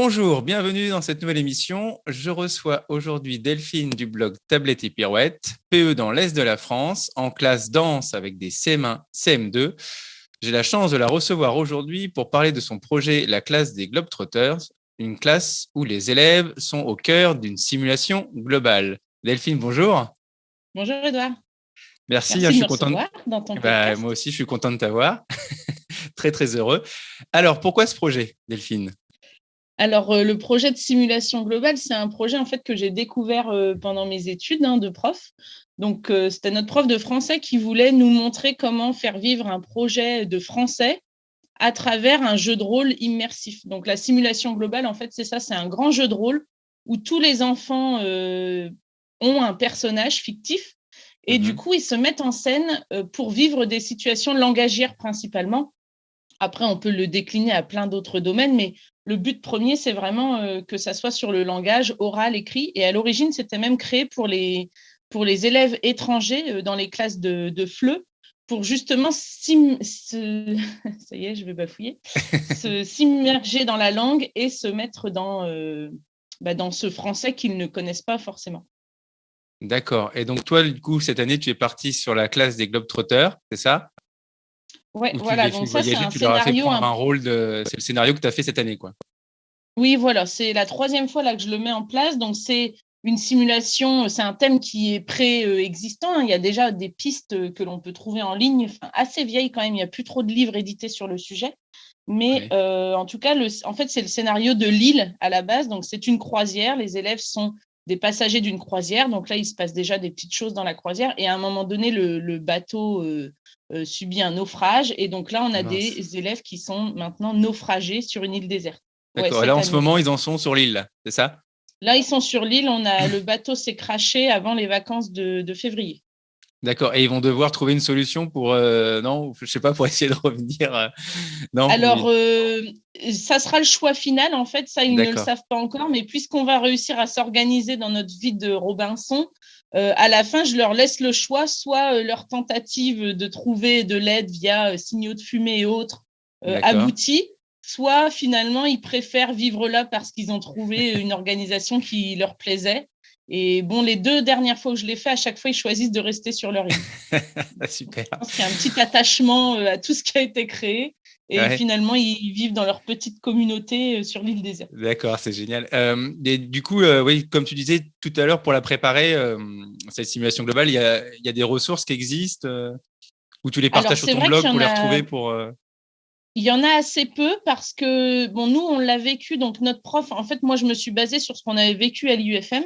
Bonjour, bienvenue dans cette nouvelle émission. Je reçois aujourd'hui Delphine du blog Tablette et Pirouette, PE dans l'Est de la France, en classe danse avec des CM1, CM2. J'ai la chance de la recevoir aujourd'hui pour parler de son projet La classe des Globetrotters, une classe où les élèves sont au cœur d'une simulation globale. Delphine, bonjour. Bonjour Edouard, Merci, je merci de suis me content. recevoir dans ton Moi podcast. aussi, je suis content de t'avoir. Très, très heureux. Alors, pourquoi ce projet, Delphine? Alors, le projet de simulation globale, c'est un projet en fait que j'ai découvert pendant mes études de prof. Donc, c'était notre prof de français qui voulait nous montrer comment faire vivre un projet de français à travers un jeu de rôle immersif. Donc, la simulation globale, en fait, c'est ça, c'est un grand jeu de rôle où tous les enfants ont un personnage fictif et du coup, ils se mettent en scène pour vivre des situations langagières principalement. Après, on peut le décliner à plein d'autres domaines, mais le but premier, c'est vraiment que ça soit sur le langage oral, écrit. Et à l'origine, c'était même créé pour les élèves étrangers dans les classes de FLE, pour justement ça y est, je vais bafouiller, s'immerger dans la langue et se mettre dans ce français qu'ils ne connaissent pas forcément. D'accord. Et donc, toi, du coup, cette année, tu es parti sur la classe des Globetrotters, c'est ça? Ouais, Où tu voilà. les fais Donc ça, c'est voyager, un tu leur as fait scénario. prendre un rôle de. C'est le scénario que tu as fait cette année, quoi. Oui, voilà, c'est la troisième fois là que je le mets en place. Donc, c'est une simulation, c'est un thème qui est préexistant. Il y a déjà des pistes que l'on peut trouver en ligne, assez vieilles quand même. Il n'y a plus trop de livres édités sur le sujet. Mais Ouais. en tout cas, en fait, c'est le scénario de l'île à la base. Donc, c'est une croisière. Les élèves sont des passagers d'une croisière. Donc là, il se passe déjà des petites choses dans la croisière. Et à un moment donné, le bateau subit un naufrage. Et donc là, on Ah, a mince. des élèves qui sont maintenant naufragés sur une île déserte. Ouais, D'accord. Et là, cette en ce année. moment, ils en sont sur l'île, là, c'est ça? Là, ils sont sur l'île. Le bateau s'est crashé avant les vacances de février. D'accord. Et ils vont devoir trouver une solution pour. Non, je sais pas, pour essayer de revenir. Non, Alors, oui. ça sera le choix final. En fait, ça, ils ne le D'accord. savent pas encore. Mais puisqu'on va réussir à s'organiser dans notre vie de Robinson, à la fin, je leur laisse le choix, soit leur tentative de trouver de l'aide via signaux de fumée et autres D'accord. aboutit, soit finalement, ils préfèrent vivre là parce qu'ils ont trouvé une organisation qui leur plaisait. Et bon, les 2 dernières fois que je l'ai fait, à chaque fois, ils choisissent de rester sur leur île. Donc, Super. je pense qu'il y a un petit attachement à tout ce qui a été créé. Et Ouais. finalement, ils vivent dans leur petite communauté sur l'île déserte. D'accord, c'est génial. Et du coup, oui, comme tu disais tout à l'heure, pour la préparer, cette simulation globale, il y a des ressources qui existent où tu les Alors, partages sur c'est ton vrai qu'il blog y pour en les a, retrouver pour. il y en a assez peu parce que, bon, nous, on l'a vécu. Donc, notre prof, en fait, moi, je me suis basée sur ce qu'on avait vécu à l'IUFM.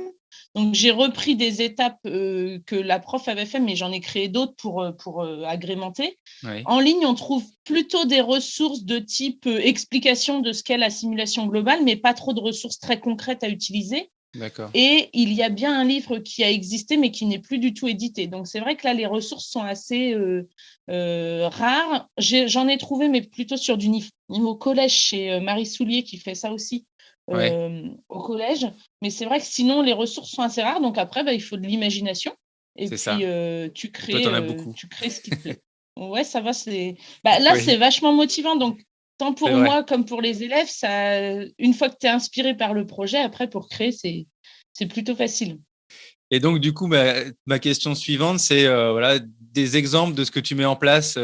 Donc, j'ai repris des étapes que la prof avait fait, mais j'en ai créé d'autres pour agrémenter. Oui. En ligne, on trouve plutôt des ressources de type explication de ce qu'est la simulation globale, mais pas trop de ressources très concrètes à utiliser. D'accord. Et il y a bien un livre qui a existé, mais qui n'est plus du tout édité. Donc, c'est vrai que là, les ressources sont assez rares. J'en ai trouvé, mais plutôt sur du niveau collège, chez Marie Soulier, qui fait ça aussi Ouais, au collège. Mais c'est vrai que sinon, les ressources sont assez rares. Donc, après, il faut de l'imagination. Et c'est puis, ça. Toi, tu en as beaucoup. tu crées ce qui te plaît. Ouais, ça va. Là, c'est Oui, vachement motivant. Donc, tant c'est pour vrai. moi comme pour les élèves, une fois que tu es inspiré par le projet, après, pour créer, c'est plutôt facile. Et donc, du coup, ma question suivante, c'est voilà, des exemples de ce que tu mets en place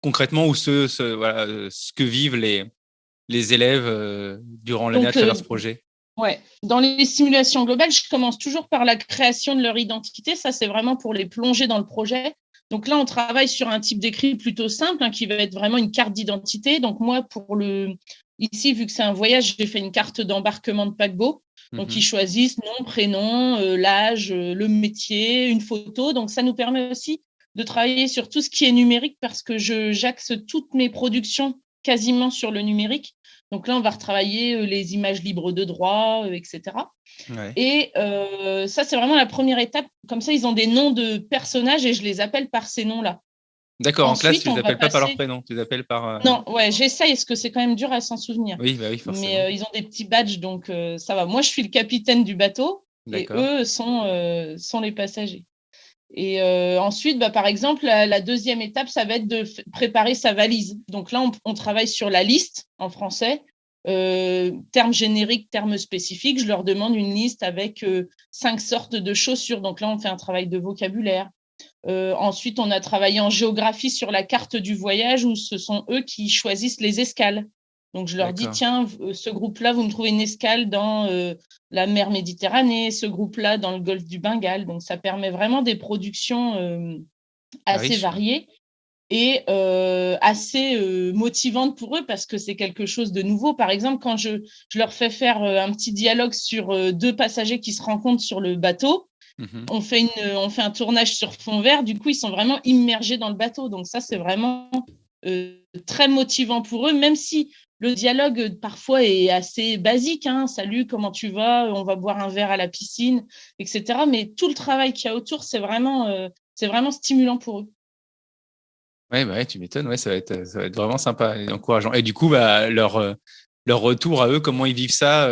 concrètement ou voilà, ce que vivent les élèves durant l'année à Donc, travers ce projet. ouais, dans les simulations globales, je commence toujours par la création de leur identité. Ça, c'est vraiment pour les plonger dans le projet. Donc là, on travaille sur un type d'écrit plutôt simple, qui va être vraiment une carte d'identité. Donc moi, ici, vu que c'est un voyage, j'ai fait une carte d'embarquement de paquebot. Donc ils Mhm. choisissent nom, prénom, l'âge, le métier, une photo. Donc ça nous permet aussi de travailler sur tout ce qui est numérique parce que j'axe toutes mes productions quasiment sur le numérique. Donc là, on va retravailler les images libres de droit, etc. Ouais. Et ça, c'est vraiment la première étape. Comme ça, ils ont des noms de personnages et je les appelle par ces noms-là. D'accord, en classe, Ensuite, tu les on va appelles pas par leur passer. prénom, tu les appelles par. Non, ouais, j'essaye parce que c'est quand même dur à s'en souvenir. Oui, bah oui, Mais forcément. ils ont des petits badges, donc ça va. Moi, je suis le capitaine du bateau et D'accord. eux sont les passagers. Et ensuite, par exemple, la deuxième étape, ça va être de préparer sa valise. Donc là, on travaille sur la liste en français. termes génériques, termes spécifiques. Je leur demande une liste avec 5 sortes de chaussures. Donc là, on fait un travail de vocabulaire. Ensuite, on a travaillé en géographie sur la carte du voyage où ce sont eux qui choisissent les escales. Donc, je leur dis, tiens, ce groupe-là, vous me trouvez une escale dans la mer Méditerranée, ce groupe-là dans le golfe du Bengale. Donc, ça permet vraiment des productions assez variées et assez motivantes pour eux parce que c'est quelque chose de nouveau. Par exemple, quand je leur fais faire un petit dialogue sur 2 passagers qui se rencontrent sur le bateau, on fait un tournage sur fond vert, du coup, ils sont vraiment immergés dans le bateau. Donc ça, c'est vraiment très motivant pour eux, même si le dialogue parfois est assez basique. Hein. Salut, comment tu vas? On va boire un verre à la piscine, etc. Mais tout le travail qu'il y a autour, c'est vraiment stimulant pour eux. Ouais, bah ouais, tu m'étonnes. Ouais, ça va être vraiment sympa et encourageant. Et du coup, leur retour à eux, comment ils vivent ça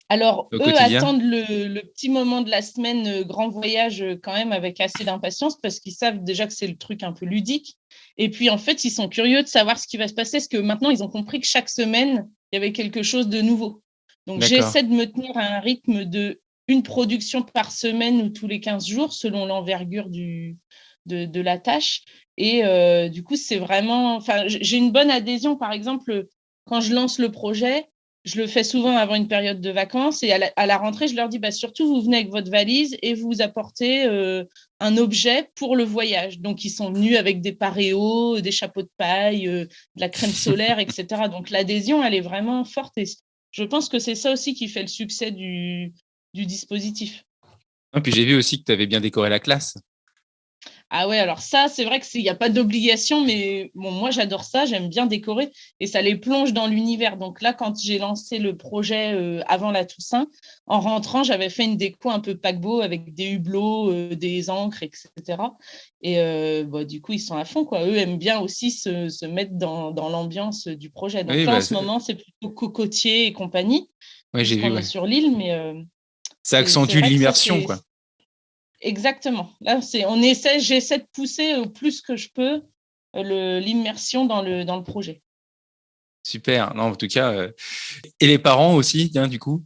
Alors, au eux quotidien? attendent le petit moment de la semaine grand voyage quand même avec assez d'impatience parce qu'ils savent déjà que c'est le truc un peu ludique. Et puis, en fait, ils sont curieux de savoir ce qui va se passer parce que maintenant, ils ont compris que chaque semaine, il y avait quelque chose de nouveau. Donc, D'accord. j'essaie de me tenir à un rythme de une production par semaine ou tous les 15 jours selon l'envergure de la tâche. Et du coup, c'est vraiment… Enfin, j'ai une bonne adhésion. Par exemple, quand je lance le projet, je le fais souvent avant une période de vacances et à la rentrée, je leur dis bah, surtout, vous venez avec votre valise et vous apportez un objet pour le voyage. Donc, ils sont venus avec des paréos, des chapeaux de paille, de la crème solaire, etc. Donc, l'adhésion, elle est vraiment forte et je pense que c'est ça aussi qui fait le succès du dispositif. Et puis j'ai vu aussi que tu avais bien décoré la classe. Ah ouais, alors ça, c'est vrai qu'il n'y a pas d'obligation, mais bon, moi j'adore ça, j'aime bien décorer et ça les plonge dans l'univers. Donc là, quand j'ai lancé le projet avant la Toussaint, en rentrant, j'avais fait une déco un peu paquebot avec des hublots, des encres, etc. Et bah, du coup, ils sont à fond, quoi. Eux aiment bien aussi se mettre dans l'ambiance du projet. Donc Oui, là, en bah, ce moment, c'est plutôt cocotier et compagnie, ouais, j'ai vu, puisqu'on est ouais. sur l'île, mais Ça c'est accentue vrai que ça, l'immersion, c'est… quoi. Exactement. Là, j'essaie de pousser au plus que je peux l'immersion dans le projet. Super. Non, en tout cas, et les parents aussi, tiens, du coup.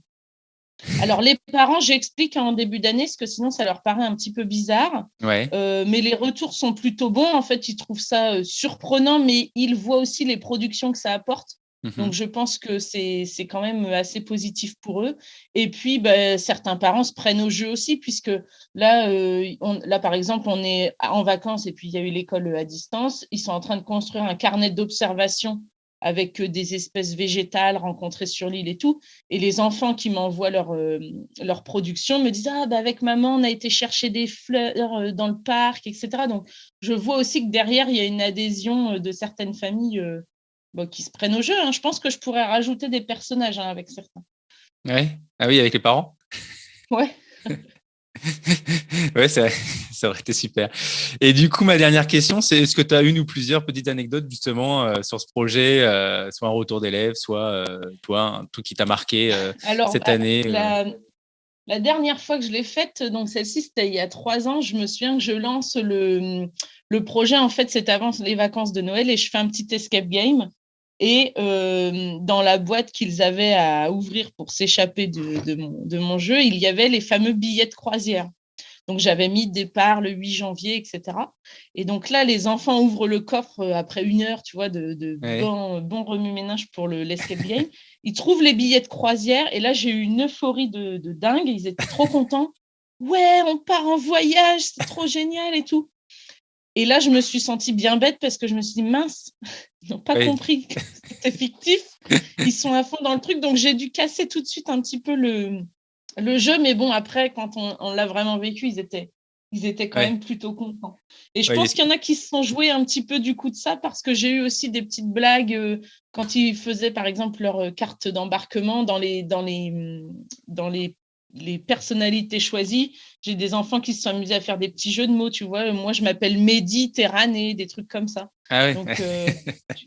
Alors, les parents, j'explique en début d'année, parce que sinon, ça leur paraît un petit peu bizarre. Ouais. Mais les retours sont plutôt bons. En fait, ils trouvent ça surprenant, mais ils voient aussi les productions que ça apporte. Donc, Mhm. je pense que c'est quand même assez positif pour eux. Et puis, bah, certains parents se prennent au jeu aussi, puisque là, là, par exemple, on est en vacances et puis il y a eu l'école à distance. Ils sont en train de construire un carnet d'observation avec des espèces végétales rencontrées sur l'île et tout. Et les enfants qui m'envoient leur production me disent ah, bah, avec maman, on a été chercher des fleurs dans le parc, etc. Donc, je vois aussi que derrière, il y a une adhésion de certaines familles bon, qui se prennent au jeu. Hein. Je pense que je pourrais rajouter des personnages avec certains. Ouais. Ah oui, avec les parents. Ouais. Ouais, ça aurait été super. Et du coup, ma dernière question, c'est est-ce que tu as une ou plusieurs petites anecdotes justement sur ce projet, soit un retour d'élève, soit toi, un truc qui t'a marqué Alors, cette année la dernière fois que je l'ai faite, donc celle-ci, c'était il y a 3 ans, je me souviens que je lance le projet, en fait, c'est avant les vacances de Noël et je fais un petit escape game. Et dans la boîte qu'ils avaient à ouvrir pour s'échapper de mon jeu, il y avait les fameux billets de croisière. Donc, j'avais mis départ le 8 janvier, etc. Et donc là, les enfants ouvrent le coffre après 1 heure, tu vois, de Ouais. bon remue-ménage pour l'escape game. Ils trouvent les billets de croisière et là, j'ai eu une euphorie de dingue. Ils étaient trop contents. Ouais, on part en voyage, c'est trop génial et tout. Et là, je me suis sentie bien bête parce que je me suis dit, mince, ils n'ont pas Ouais. compris que c'était fictif. Ils sont à fond dans le truc. Donc, j'ai dû casser tout de suite un petit peu le jeu. Mais bon, après, quand on l'a vraiment vécu, ils étaient quand Ouais. même plutôt contents. Et je Ouais, pense qu'il y en a qui se sont joués un petit peu du coup de ça parce que j'ai eu aussi des petites blagues quand ils faisaient, par exemple, leur carte d'embarquement dans les personnalités choisies. J'ai des enfants qui se sont amusés à faire des petits jeux de mots, tu vois. Moi, je m'appelle Méditerranée, des trucs comme ça. Ah ouais. Donc,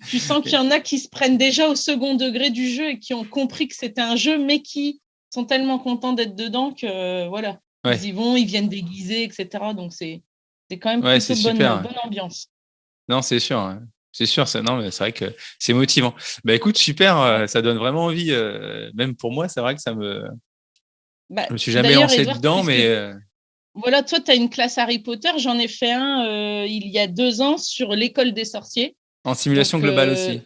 tu sens qu'il y en a qui se prennent déjà au second degré du jeu et qui ont compris que c'était un jeu, mais qui sont tellement contents d'être dedans que, voilà, ils Ouais. y vont, ils viennent déguisés, etc. Donc, c'est quand même Ouais, c'est plutôt super. Ouais. bonne ambiance. Non, c'est sûr. Ouais. C'est sûr, non, mais c'est vrai que c'est motivant. Bah écoute, super, ça donne vraiment envie. Même pour moi, c'est vrai que Bah, je me suis jamais d'ailleurs, lancé Edouard, dedans, puisque mais voilà, toi, tu as une classe Harry Potter, j'en ai fait un il y a 2 ans sur l'école des sorciers. en simulation Donc, globale aussi.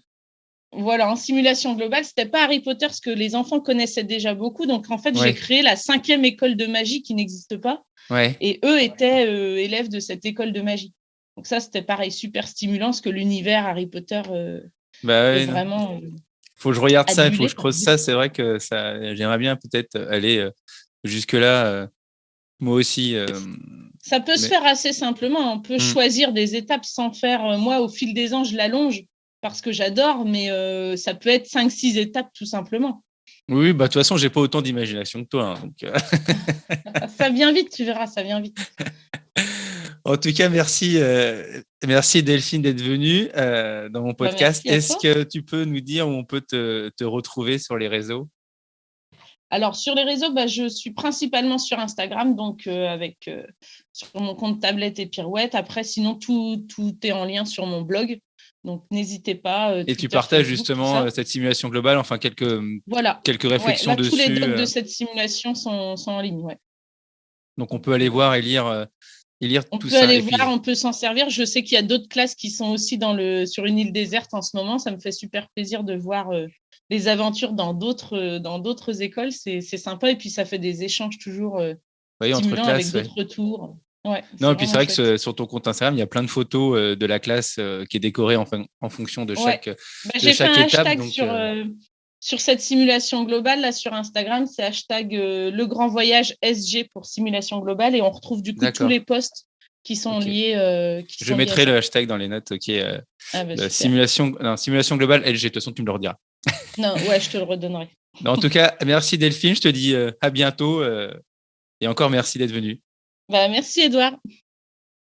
voilà, en simulation globale, c'était pas Harry Potter, ce que les enfants connaissaient déjà beaucoup. Donc, en fait, j'ai Ouais, créé la 5e école de magie qui n'existe pas. ouais. Et eux étaient élèves de cette école de magie. Donc, ça, c'était pareil, super stimulant, parce que l'univers Harry Potter Bah est ouais, non. vraiment Faut que je regarde ça, il faut que adulé je par creuse ça. beaucoup. C'est vrai que j'aimerais bien peut-être aller jusque-là, moi aussi. Ça peut se Mais faire assez simplement. On peut hmm. choisir des étapes sans faire. Moi, au fil des ans, je l'allonge parce que j'adore, mais ça peut être 5-6 étapes tout simplement. Oui, bah de toute façon, j'ai pas autant d'imagination que toi, hein, donc, Ça vient vite, tu verras, ça vient vite. En tout cas, merci Delphine d'être venue dans mon Bah, podcast. merci à Est-ce toi. que tu peux nous dire où on peut te retrouver sur les réseaux? Alors, sur les réseaux, bah, je suis principalement sur Instagram, donc sur mon compte Tablette et Pirouette. Après, sinon, tout est en lien sur mon blog. Donc, n'hésitez pas, Et tu Twitter, partages Facebook, tout justement ça. cette simulation globale, enfin Voilà. quelques Ouais, réflexions là, tous les dessus. docs de cette simulation sont en ligne. Ouais. Donc on Donc, peut aller voir et lire on tout peut ça. aller Et voir, puis, on peut s'en servir. Je sais qu'il y a d'autres classes qui sont aussi sur une île déserte en ce moment. Ça me fait super plaisir de voir les aventures dans d'autres écoles. C'est sympa et puis ça fait des échanges toujours voyez, entre stimulants avec classes, ouais. d'autres retours. Ouais, Non, c'est et puis c'est vraiment vrai que chouette. sur ton compte Instagram, il y a plein de photos de la classe qui est décorée en fonction de Ouais. Bah, de j'ai fait chaque un étape. hashtag Donc, sur cette simulation globale là sur Instagram. C'est hashtag le grand voyage SG pour simulation globale et on retrouve du coup tous les d'accord. posts Ok. qui Je sont liés à mettrai le ça. hashtag dans les notes qui est Ah bah super. simulation globale LG. De toute façon, tu me le rediras. Non, ouais, je te le redonnerai. En tout cas, merci Delphine. Je te dis à bientôt et encore merci d'être venu. Bah, merci Edouard.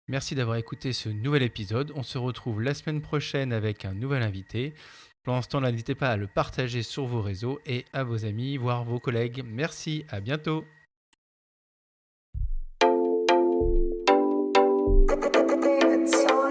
Merci d'avoir écouté ce nouvel épisode. On se retrouve la semaine prochaine avec un nouvel invité. Pour l'instant, n'hésitez pas à le partager sur vos réseaux et à vos amis, voire vos collègues. Merci, à bientôt. David Soul.